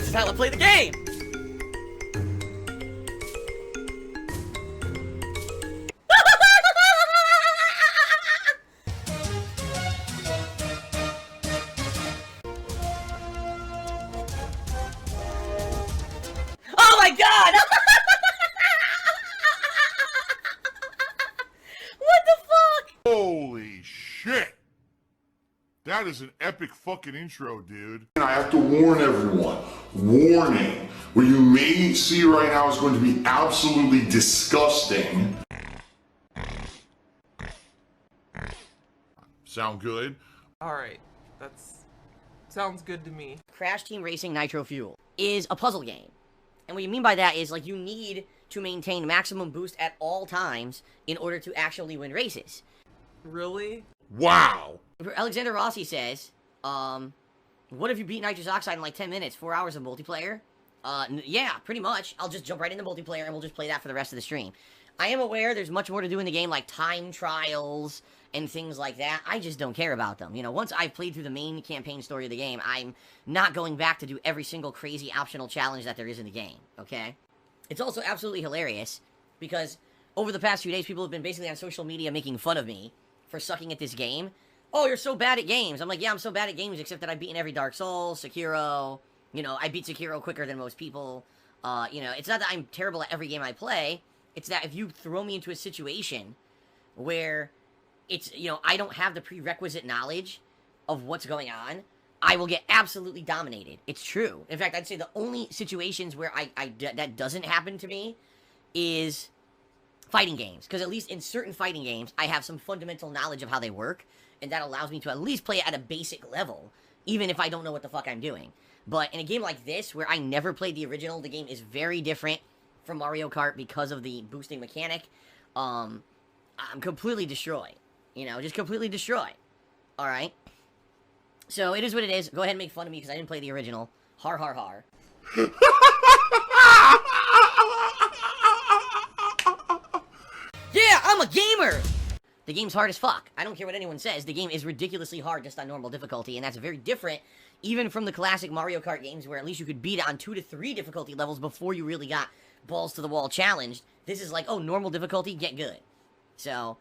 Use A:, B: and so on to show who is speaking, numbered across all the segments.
A: This is how I play the game! Oh my god! What the fuck?
B: Holy shit! That is an epic fucking intro, dude.
C: And I have to warn everyone, warning, what you may see right now is going to be absolutely disgusting.
B: Sound good?
D: Alright, sounds good to me.
A: Crash Team Racing Nitro Fuel is a puzzle game. And what you mean by that is, like, you need to maintain maximum boost at all times in order to actually win races.
D: Really?
B: Wow!
A: Alexander Rossi says, what if you beat Nitrous Oxide in like 10 minutes, 4 hours of multiplayer? Yeah, pretty much. I'll just jump right into multiplayer and we'll just play that for the rest of the stream. I am aware there's much more to do in the game, like time trials and things like that. I just don't care about them. You know, once I've played through the main campaign story of the game, I'm not going back to do every single crazy optional challenge that there is in the game, okay? It's also absolutely hilarious because over the past few days, people have been basically on social media making fun of me for sucking at this game. Oh, you're so bad at games. I'm like, yeah, I'm so bad at games, except that I've beaten every Dark Souls, Sekiro. You know, I beat Sekiro quicker than most people. You know, it's not that I'm terrible at every game I play. It's that if you throw me into a situation where it's, you know, I don't have the prerequisite knowledge of what's going on, I will get absolutely dominated. It's true. In fact, I'd say the only situations where that doesn't happen to me is fighting games. Because at least in certain fighting games, I have some fundamental knowledge of how they work, and that allows me to at least play at a basic level, even if I don't know what the fuck I'm doing. But in a game like this, where I never played the original, the game is very different from Mario Kart because of the boosting mechanic. I'm completely destroyed. You know, just completely destroyed. Alright? So, it is what it is. Go ahead and make fun of me because I didn't play the original. Har har har. Yeah, I'm a gamer! The game's hard as fuck. I don't care what anyone says. The game is ridiculously hard just on normal difficulty, and that's very different even from the classic Mario Kart games where at least you could beat it on 2 to 3 difficulty levels before you really got balls to the wall challenged. This is like, oh, normal difficulty, get good. So,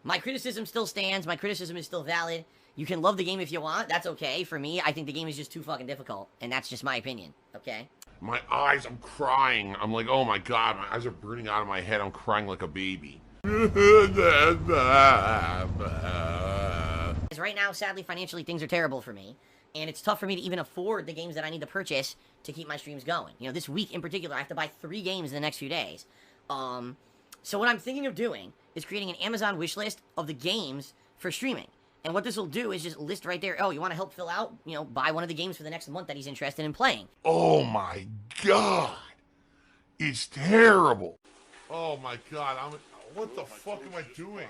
A: my criticism still stands. My criticism is still valid. You can love the game if you want. That's okay. For me, I think the game is just too fucking difficult, and that's just my opinion, okay?
B: My eyes, I'm crying. I'm like, oh my god, my eyes are burning out of my head. I'm crying like a baby.
A: Right now, sadly, financially, things are terrible for me. And it's tough for me to even afford the games that I need to purchase to keep my streams going. You know, this week in particular, I have to buy 3 games in the next few days. So what I'm thinking of doing is creating an Amazon wish list of the games for streaming. And what this will do is just list right there, oh, you want to help Phil out? You know, buy one of the games for the next month that he's interested in playing.
B: Oh my god. It's terrible. Oh my god, what the fuck am I doing?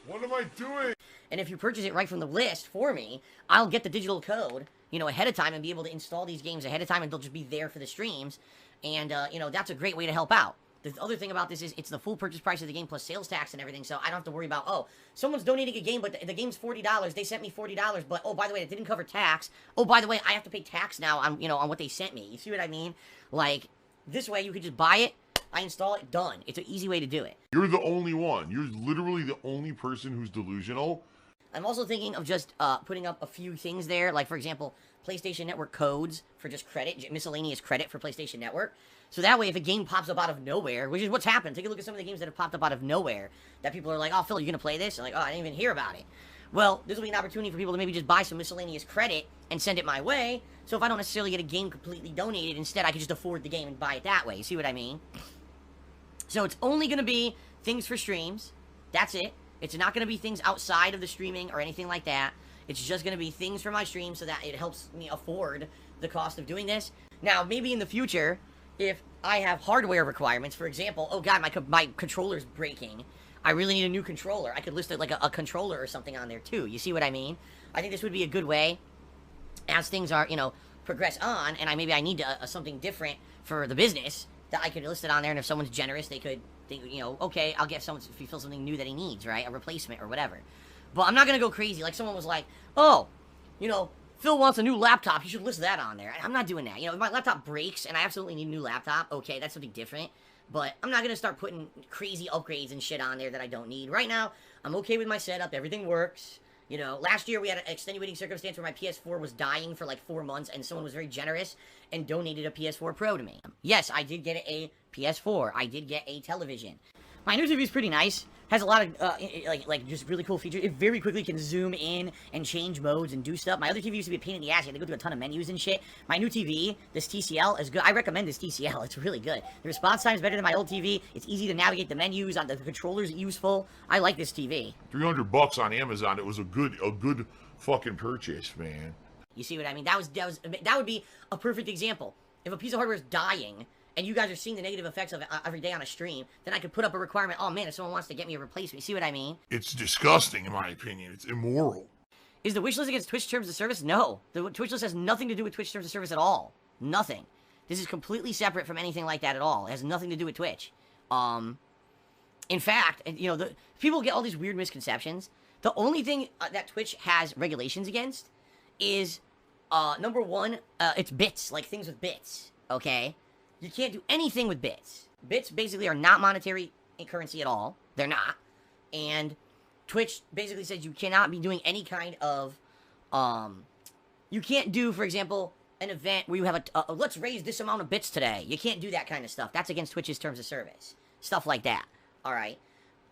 B: What am I doing?
A: And if you purchase it right from the list for me, I'll get the digital code, you know, ahead of time and be able to install these games ahead of time and they'll just be there for the streams. And, you know, that's a great way to help out. The other thing about this is it's the full purchase price of the game plus sales tax and everything, so I don't have to worry about, oh, someone's donating a game, but the game's $40, they sent me $40, but, oh, by the way, it didn't cover tax. Oh, by the way, I have to pay tax now on, you know, on what they sent me. You see what I mean? Like, this way you could just buy it, I install it, done. It's an easy way to do it.
B: You're the only one. You're literally the only person who's delusional.
A: I'm also thinking of just putting up a few things there, like, for example, PlayStation Network codes for just credit, miscellaneous credit for PlayStation Network. So that way, if a game pops up out of nowhere, which is what's happened, take a look at some of the games that have popped up out of nowhere, that people are like, oh, Phil, you're going to play this? And like, oh, I didn't even hear about it. Well, this will be an opportunity for people to maybe just buy some miscellaneous credit and send it my way, so if I don't necessarily get a game completely donated, instead I can just afford the game and buy it that way. You see what I mean? So it's only going to be things for streams. That's it. It's not going to be things outside of the streaming or anything like that. It's just going to be things for my stream so that it helps me afford the cost of doing this. Now, maybe in the future, if I have hardware requirements, for example, oh god, my controller's breaking. I really need a new controller. I could list it like a controller or something on there too. You see what I mean? I think this would be a good way as things are, you know, progress on, and maybe I need something different for the business that I could list it on there, and if someone's generous, they could think, you know, okay, I'll get someone if he feels something new that he needs, right? A replacement or whatever. But I'm not gonna go crazy. Like someone was like, oh, you know, Phil wants a new laptop. You should list that on there. I'm not doing that. You know, if my laptop breaks and I absolutely need a new laptop, okay, that's something different. But I'm not going to start putting crazy upgrades and shit on there that I don't need. Right now, I'm okay with my setup. Everything works. You know, last year we had an extenuating circumstance where my PS4 was dying for like 4 months, and someone was very generous and donated a PS4 Pro to me. Yes, I did get a PS4. I did get a television. My new TV is pretty nice. Has a lot of, like just really cool features. It very quickly can zoom in and change modes and do stuff. My other TV used to be a pain in the ass. You had to go through a ton of menus and shit. My new TV, this TCL, is good. I recommend this TCL. It's really good. The response time is better than my old TV. It's easy to navigate the menus. The controller's useful. I like this TV.
B: $300 on Amazon. It was a good fucking purchase, man.
A: You see what I mean? That would be a perfect example. If a piece of hardware is dying, and you guys are seeing the negative effects of it every day on a stream, then I could put up a requirement, oh man, if someone wants to get me a replacement, you see what I mean?
B: It's disgusting, in my opinion. It's immoral.
A: Is the wish list against Twitch terms of service? No. The Twitch list has nothing to do with Twitch terms of service at all. Nothing. This is completely separate from anything like that at all. It has nothing to do with Twitch. In fact, you know, people get all these weird misconceptions. The only thing that Twitch has regulations against is, number one, it's bits, like things with bits, okay? You can't do anything with bits. Bits basically are not monetary currency at all. They're not. And Twitch basically says you cannot be doing any kind of, you can't do, for example, an event where you have let's raise this amount of bits today. You can't do that kind of stuff. That's against Twitch's terms of service. Stuff like that. All right.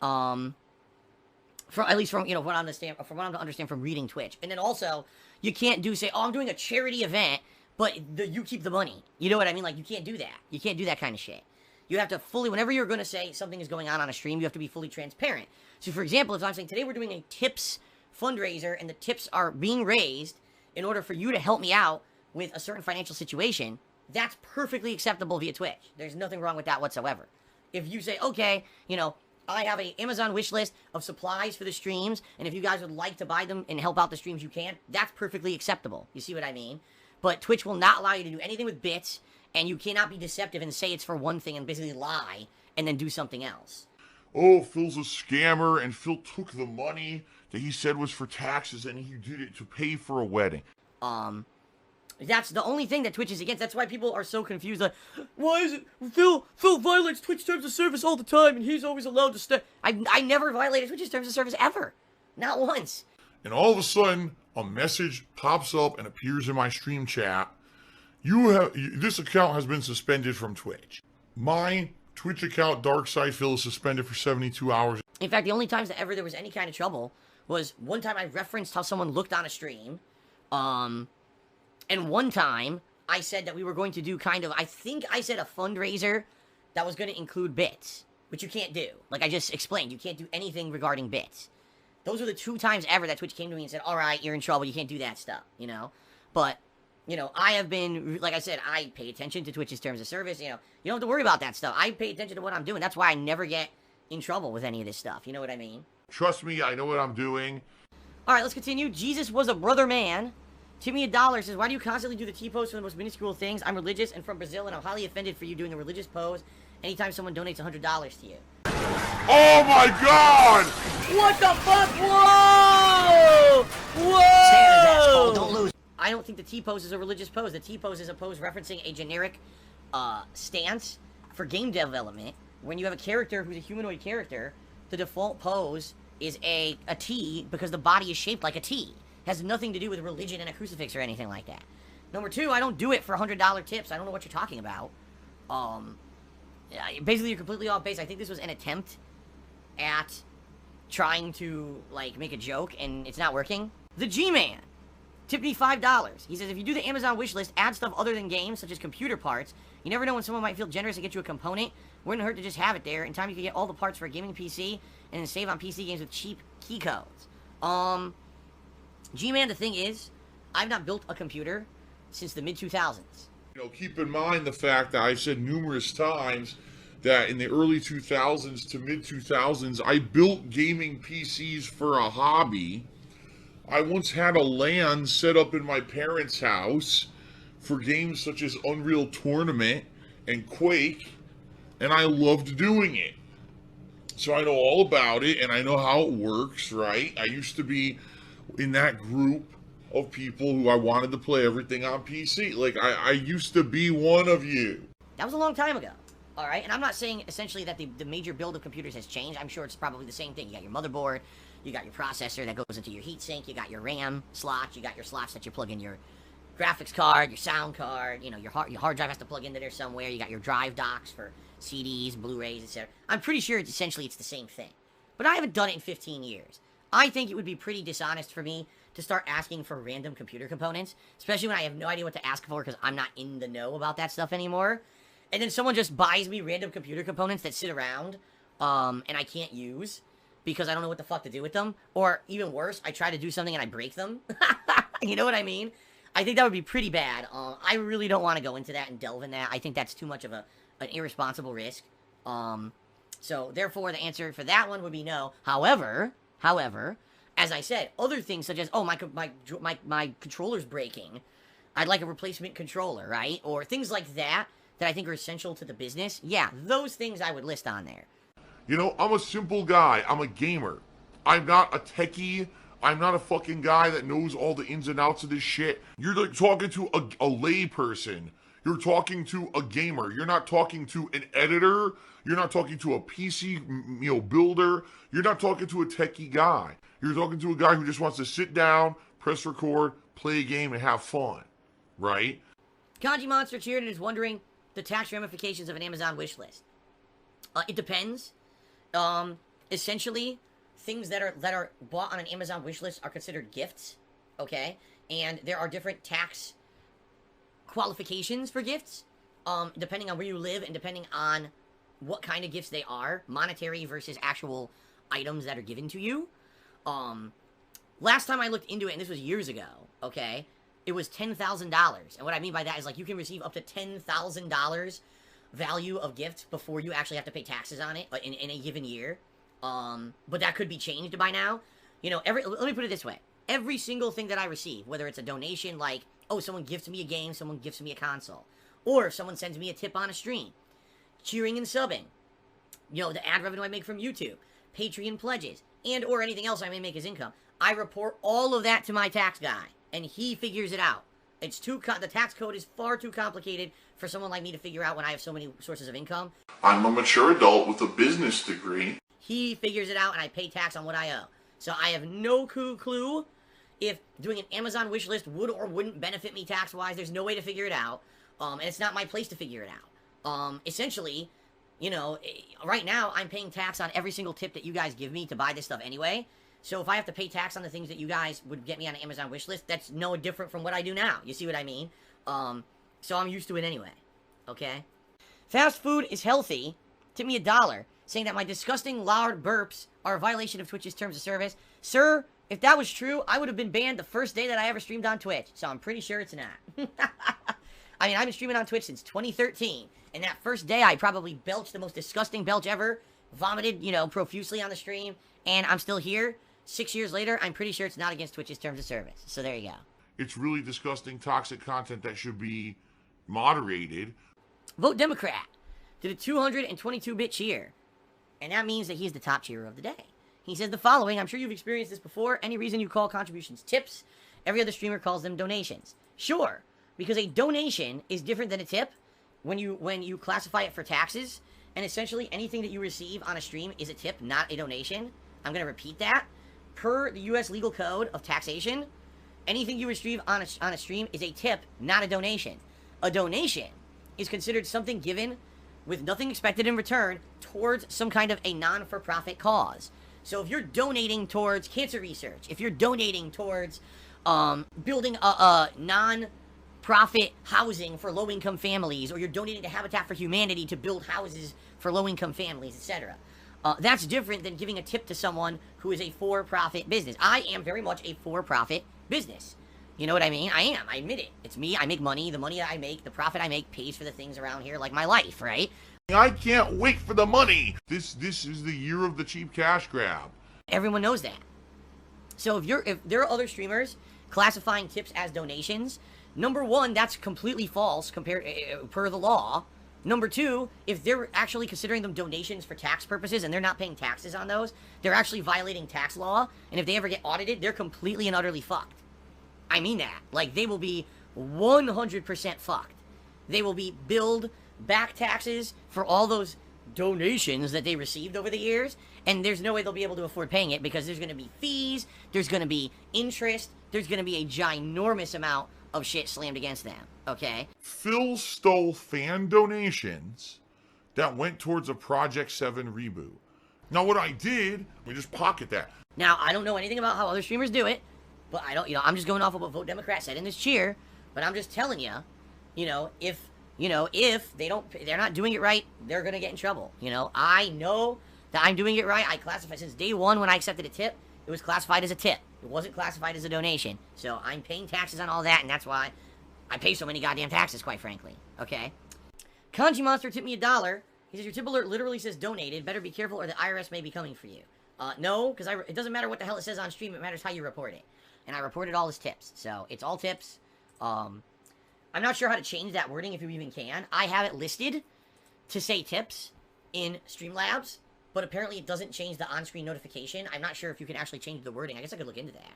A: At least from, you know, what I understand from reading Twitch. And then also, you can't say, oh, I'm doing a charity event, but you keep the money. You know what I mean? Like, you can't do that. You can't do that kind of shit. You have to whenever you're going to say something is going on a stream, you have to be fully transparent. So, for example, if I'm saying, today we're doing a tips fundraiser, and the tips are being raised in order for you to help me out with a certain financial situation, that's perfectly acceptable via Twitch. There's nothing wrong with that whatsoever. If you say, okay, you know, I have an Amazon wish list of supplies for the streams, and if you guys would like to buy them and help out the streams, you can, that's perfectly acceptable. You see what I mean? But Twitch will not allow you to do anything with bits, and you cannot be deceptive and say it's for one thing and basically lie and then do something else.
B: Oh, Phil's a scammer, and Phil took the money that he said was for taxes, and he did it to pay for a wedding.
A: That's the only thing that Twitch is against. That's why people are so confused. Like, why is it Phil violates Twitch terms of service all the time, and he's always allowed to stay. I never violated Twitch's terms of service ever. Not once.
B: And all of a sudden, a message pops up and appears in my stream chat. This account has been suspended from Twitch. My Twitch account, DarkSidePhil, is suspended for 72 hours.
A: In fact, the only times that ever there was any kind of trouble was one time I referenced how someone looked on a stream. And one time, I said that we were going to do I think I said a fundraiser that was going to include bits, which you can't do. Like I just explained, you can't do anything regarding bits. Those are the 2 times ever that Twitch came to me and said, all right, you're in trouble, you can't do that stuff, you know? But, you know, I have been, like I said, I pay attention to Twitch's terms of service, you know? You don't have to worry about that stuff. I pay attention to what I'm doing. That's why I never get in trouble with any of this stuff, you know what I mean?
B: Trust me, I know what I'm doing.
A: All right, let's continue. Jesus was a brother man. Timmy $1 says, why do you constantly do the T-pose for the most minuscule things? I'm religious and from Brazil, and I'm highly offended for you doing a religious pose anytime someone donates $100 to you.
B: Oh my god!
A: What the fuck? Whoa! Whoa!
E: Don't lose.
A: I don't think the T-pose is a religious pose. The T-pose is a pose referencing a generic stance for game development. When you have a character who's a humanoid character, the default pose is a T because the body is shaped like a T. Has nothing to do with religion and a crucifix or anything like that. Number 2, I don't do it for $100 tips. I don't know what you're talking about. Basically, you're completely off base. I think this was an attempt at trying to, like, make a joke, and it's not working. The G-Man tipped me $5. He says, if you do the Amazon wish list, add stuff other than games, such as computer parts. You never know when someone might feel generous and get you a component. Wouldn't hurt to just have it there. In time, you can get all the parts for a gaming PC, and then save on PC games with cheap key codes. G-Man, the thing is, I've not built a computer since the mid-2000s.
B: You know, keep in mind the fact that I've said numerous times that in the early 2000s to mid-2000s, I built gaming PCs for a hobby. I once had a LAN set up in my parents' house for games such as Unreal Tournament and Quake, and I loved doing it. So I know all about it, and I know how it works, right? I used to be in that group of people who I wanted to play everything on PC. Like, I used to be one of you.
A: That was a long time ago. All right, and I'm not saying essentially that the major build of computers has changed. I'm sure it's probably the same thing. You got your motherboard, you got your processor that goes into your heatsink, you got your RAM slots, you got your slots that you plug in your graphics card, your sound card, you know, your hard drive has to plug into there somewhere. You got your drive docks for CDs, Blu-rays, etc. I'm pretty sure it's the same thing. But I haven't done it in 15 years. I think it would be pretty dishonest for me to start asking for random computer components, especially when I have no idea what to ask for because I'm not in the know about that stuff anymore. And then someone just buys me random computer components that sit around, and I can't use because I don't know what the fuck to do with them. Or even worse, I try to do something and I break them. You know what I mean? I think that would be pretty bad. I really don't want to go into that and delve in that. I think that's too much of an irresponsible risk. So therefore, the answer for that one would be no. However, as I said, other things such as, oh, my controller's breaking. I'd like a replacement controller, right? Or things like that I think are essential to the business. Yeah, those things I would list on there.
B: You know, I'm a simple guy. I'm a gamer. I'm not a techie. I'm not a fucking guy that knows all the ins and outs of this shit. You're like talking to a lay person. You're talking to a gamer. You're not talking to an editor. You're not talking to a PC, builder. You're not talking to a techie guy. You're talking to a guy who just wants to sit down, press record, play a game, and have fun, right?
A: Kanji Monster cheered and is wondering the tax ramifications of an Amazon wish list. It depends. Essentially, things that are bought on an Amazon wish list are considered gifts, okay? And there are different tax qualifications for gifts, depending on where you live and depending on what kind of gifts they are, monetary versus actual items that are given to you. Last time I looked into it, and this was years ago, okay, it was $10,000. And what I mean by that is, like, you can receive up to $10,000 value of gifts before you actually have to pay taxes on it in a given year. But that could be changed by now. You know, let me put it this way. Every single thing that I receive, whether it's a donation, like, oh, someone gifts me a game, someone gifts me a console, or if someone sends me a tip on a stream, cheering and subbing, you know, the ad revenue I make from YouTube, Patreon pledges, and or anything else I may make as income, I report all of that to my tax guy, and he figures it out. It's the tax code is far too complicated for someone like me to figure out when I have so many sources of income.
C: I'm a mature adult with a business degree.
A: He figures it out, and I pay tax on what I owe. So I have no clue if doing an Amazon wish list would or wouldn't benefit me tax-wise. There's no way to figure it out, and it's not my place to figure it out. Essentially, you know, right now I'm paying tax on every single tip that you guys give me to buy this stuff anyway. So if I have to pay tax on the things that you guys would get me on an Amazon wish list, that's no different from what I do now. You see what I mean? So I'm used to it anyway. Okay? Fast food is healthy. Tip me $1, saying that my disgusting loud burps are a violation of Twitch's terms of service. Sir, if that was true, I would have been banned the first day that I ever streamed on Twitch. So I'm pretty sure it's not. I mean, I've been streaming on Twitch since 2013. And that first day, I probably belched the most disgusting belch ever. Vomited, you know, profusely on the stream. And I'm still here. 6 years later, I'm pretty sure it's not against Twitch's terms of service. So there you go.
B: It's really disgusting, toxic content that should be moderated.
A: Vote Democrat. Did a 222-bit cheer. And that means that he's the top cheerer of the day. He says the following: I'm sure you've experienced this before. Any reason you call contributions tips, every other streamer calls them donations. Sure, because a donation is different than a tip when you classify it for taxes. And essentially, anything that you receive on a stream is a tip, not a donation. I'm going to repeat that. Per the U.S. legal code of taxation, anything you receive on a stream is a tip, not a donation. A donation is considered something given with nothing expected in return towards some kind of a non-for-profit cause. So if you're donating towards cancer research, if you're donating towards building a non-profit housing for low-income families, or you're donating to Habitat for Humanity to build houses for low-income families, etc., that's different than giving a tip to someone who is a for-profit business. I am very much a for-profit business. You know what I mean? I am. I admit it. It's me. I make money. The money that I make, the profit I make, pays for the things around here, like my life, right?
B: I can't wait for the money. This is the year of the cheap cash grab.
A: Everyone knows that. So if there are other streamers classifying tips as donations, number one, that's completely false per the law. Number two, if they're actually considering them donations for tax purposes and they're not paying taxes on those, they're actually violating tax law. And if they ever get audited, they're completely and utterly fucked. I mean that. Like, they will be 100% fucked. They will be billed back taxes for all those donations that they received over the years, and there's no way they'll be able to afford paying it because there's going to be fees, there's going to be interest, there's going to be a ginormous amount of shit slammed against them, okay?
B: Phil stole fan donations that went towards a Project 7 reboot. Now what I did, we just pocket that.
A: Now, I don't know anything about how other streamers do it, but I don't, I'm just going off of what Vote Democrat said in this cheer, but I'm just telling you, if they're not doing it right, they're gonna get in trouble. I know that I'm doing it right. I classify, since day one when I accepted a tip, it was classified as a tip. It wasn't classified as a donation. So I'm paying taxes on all that, and that's why I pay so many goddamn taxes, quite frankly. Okay? Kanji Monster tipped me $1. He says, your tip alert literally says donated. Better be careful or the IRS may be coming for you. No, because it doesn't matter what the hell it says on stream. It matters how you report it. And I reported all his tips. So it's all tips. I'm not sure how to change that wording if you even can. I have it listed to say tips in Streamlabs, but apparently it doesn't change the on-screen notification. I'm not sure if you can actually change the wording. I guess I could look into that.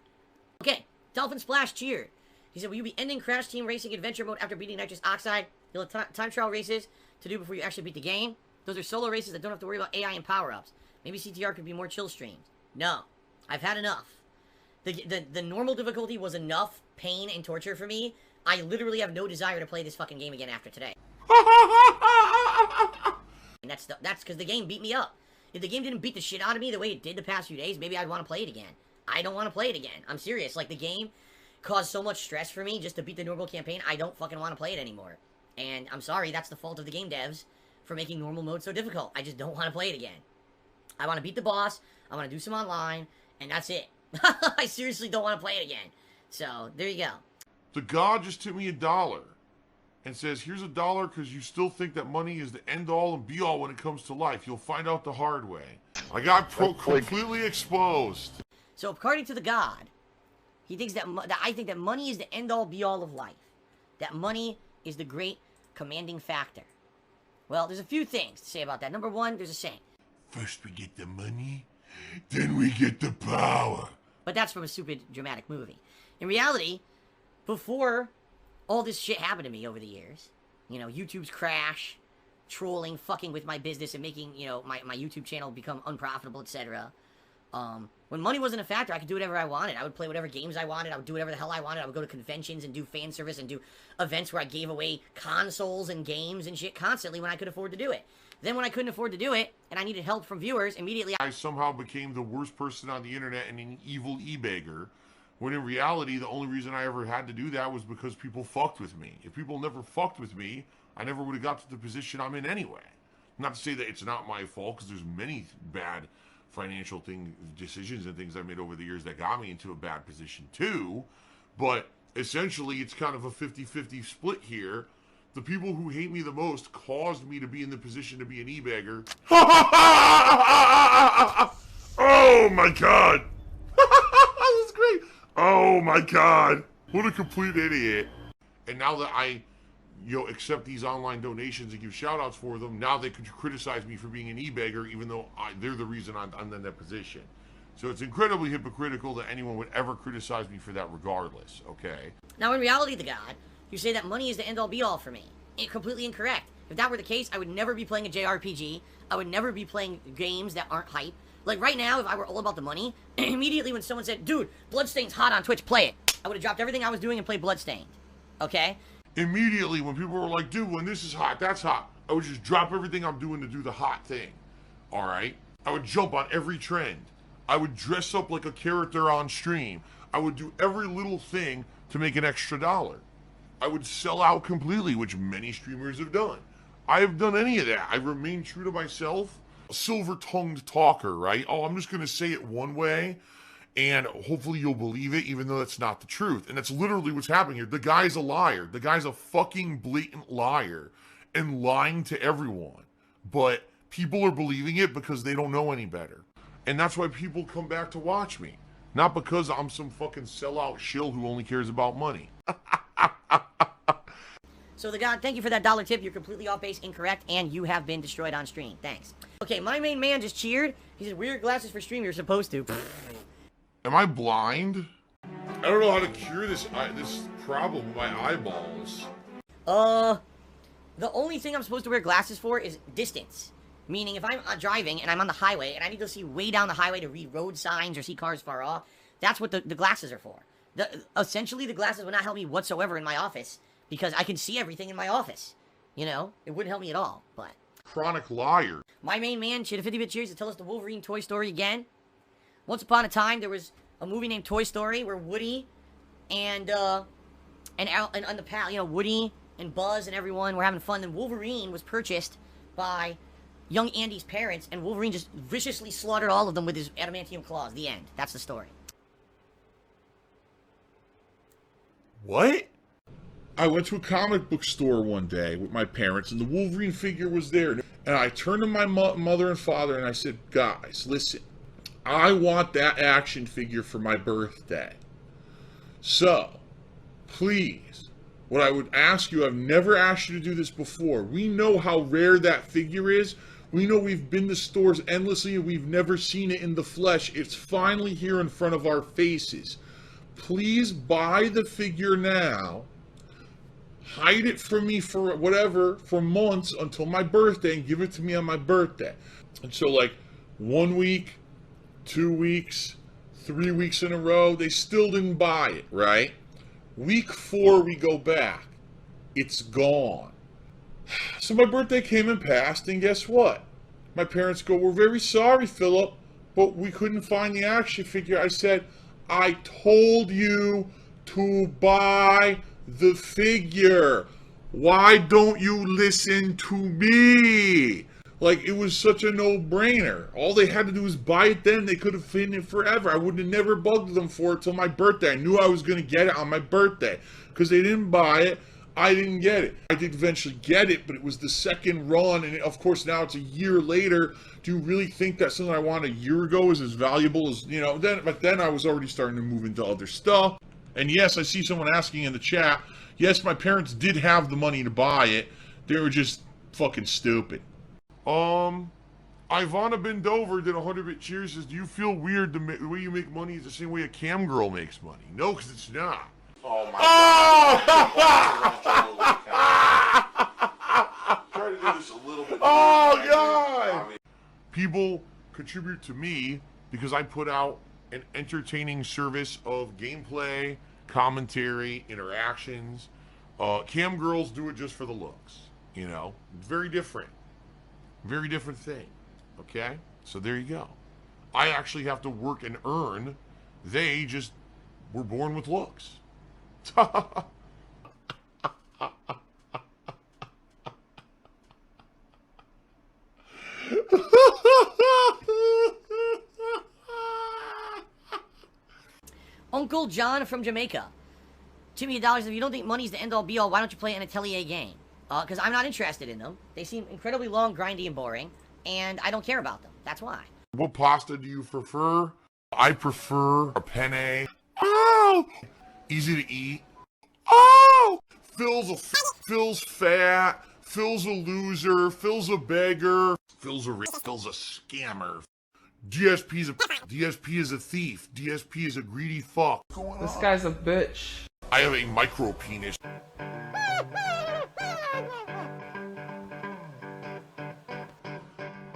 A: Okay, Dolphin Splash cheered. He said, will you be ending Crash Team Racing Adventure Mode after beating Nitrous Oxide? You'll have time trial races to do before you actually beat the game. Those are solo races that don't have to worry about AI and power-ups. Maybe CTR could be more chill streams. No, I've had enough. The normal difficulty was enough pain and torture for me. I literally have no desire to play this fucking game again after today. And that's because the game beat me up. If the game didn't beat the shit out of me the way it did the past few days, maybe I'd want to play it again. I don't want to play it again. I'm serious. Like, the game caused so much stress for me just to beat the normal campaign, I don't fucking want to play it anymore. And I'm sorry, that's the fault of the game devs for making normal mode so difficult. I just don't want to play it again. I want to beat the boss, I want to do some online, and that's it. I seriously don't want to play it again. So, there you go.
B: The god just tipped me $1 and says, here's $1 because you still think that money is the end-all and be-all when it comes to life. You'll find out the hard way. I got completely exposed.
A: So according to the god, he thinks that I think that money is the end-all be-all of life. That money is the great commanding factor. Well, there's a few things to say about that. Number one, there's a saying.
B: First we get the money, then we get the power.
A: But that's from a stupid, dramatic movie. In reality, before all this shit happened to me over the years, YouTube's crash, trolling, fucking with my business and making, my YouTube channel become unprofitable, etc. When money wasn't a factor, I could do whatever I wanted. I would play whatever games I wanted. I would do whatever the hell I wanted. I would go to conventions and do fan service and do events where I gave away consoles and games and shit constantly when I could afford to do it. Then when I couldn't afford to do it, and I needed help from viewers, immediately
B: I somehow became the worst person on the internet and an evil E-Beggar. When in reality, the only reason I ever had to do that was because people fucked with me. If people never fucked with me, I never would have got to the position I'm in anyway. Not to say that it's not my fault, because there's many bad financial decisions and things I've made over the years that got me into a bad position too. But essentially, it's kind of a 50-50 split here. The people who hate me the most caused me to be in the position to be an E-Beggar. Oh my god! That was great! Oh my god! What a complete idiot. And now that I, accept these online donations and give shoutouts for them, now they could criticize me for being an E-Beggar, even though they're the reason I'm in that position. So it's incredibly hypocritical that anyone would ever criticize me for that regardless, okay?
A: Now, in reality, the god, you say that money is the end-all be-all for me. Completely incorrect. If that were the case, I would never be playing a JRPG. I would never be playing games that aren't hype. Like, right now, if I were all about the money, immediately when someone said, dude, Bloodstained's hot on Twitch, play it, I would have dropped everything I was doing and played Bloodstained. Okay?
B: Immediately, when people were like, dude, when this is hot, that's hot, I would just drop everything I'm doing to do the hot thing. Alright? I would jump on every trend. I would dress up like a character on stream. I would do every little thing to make an extra $1. I would sell out completely, which many streamers have done. I have done any of that. I remain true to myself. A silver-tongued talker, right? Oh, I'm just going to say it one way, and hopefully you'll believe it, even though that's not the truth. And that's literally what's happening here. The guy's a liar. The guy's a fucking blatant liar and lying to everyone. But people are believing it because they don't know any better. And that's why people come back to watch me. Not because I'm some fucking sellout shill who only cares about money.
A: So the god, thank you for that $1 tip. You're completely off base, incorrect, and you have been destroyed on stream. Thanks. Okay, my main man just cheered. He said, wear your glasses for stream, you're supposed to.
B: Am I blind? don't know how to cure this problem with my eyeballs.
A: The only thing I'm supposed to wear glasses for is distance. Meaning, if I'm driving and I'm on the highway and I need to see way down the highway to read road signs or see cars far off, that's what the glasses are for. Essentially, the glasses would not help me whatsoever in my office because I can see everything in my office. You know, it wouldn't help me at all, but...
B: Chronic liar.
A: My main man, Shit 50-bit Cheers, to tell us the Wolverine toy story again. Once upon a time, there was a movie named Toy Story where Woody and the pal, you know, Woody and Buzz and everyone were having fun. And Wolverine was purchased by young Andy's parents, and Wolverine just viciously slaughtered all of them with his adamantium claws. The end. That's the story.
B: What? I went to a comic book store one day with my parents, and the Wolverine figure was there. And I turned to my mother and father, and I said, guys, listen, I want that action figure for my birthday. So, please, what I would ask you, I've never asked you to do this before. We know how rare that figure is. We know we've been to stores endlessly, and we've never seen it in the flesh. It's finally here in front of our faces. Please buy the figure now. Hide it from me for whatever, for months until my birthday, and give it to me on my birthday. And so, like, 1 week, 2 weeks, 3 weeks in a row, they still didn't buy it, right? Week 4, we go back. It's gone. So my birthday came and passed, and guess what? My parents go, we're very sorry, Philip, but we couldn't find the action figure. I said, I told you to buy the figure. Why don't you listen to me? Like, it was such a no-brainer. All they had to do was buy it then. They could have fit it forever. I would have never bugged them for it till my birthday. I knew I was going to get it on my birthday. Because they didn't buy it, I didn't get it. I did eventually get it, but it was the second run. And, of course, now it's a year later. Do you really think that something I wanted a year ago is as valuable as, you know? But then I was already starting to move into other stuff. And yes, I see someone asking in the chat, yes, my parents did have the money to buy it. They were just fucking stupid. Ivana Bendover did 100-bit cheers. Says, do you feel weird the way you make money is the same way a cam girl makes money? No, because it's not.
C: Oh my God. Try to do this a little bit.
B: Oh, God! People contribute to me because I put out an entertaining service of gameplay, commentary, interactions. Cam girls do it just for the looks, you know? Very different. Very different thing, okay? So there you go. I actually have to work and earn. They just were born with looks.
A: Uncle John from Jamaica. $2 million. If you don't think money's the end-all be-all, why don't you play an Atelier game? Because I'm not interested in them. They seem incredibly long, grindy, and boring, and I don't care about them. That's why.
B: What pasta do you prefer? I prefer a penne. Oh! Easy to eat. Oh! Phil's fat. Phil's a loser. Phil's a beggar. Phil's a scammer. DSP is a thief. DSP is a greedy fuck.
D: This guy's a bitch.
B: I have a micro penis.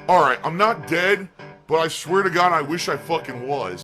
B: Alright, I'm not dead, but I swear to God I wish I fucking was.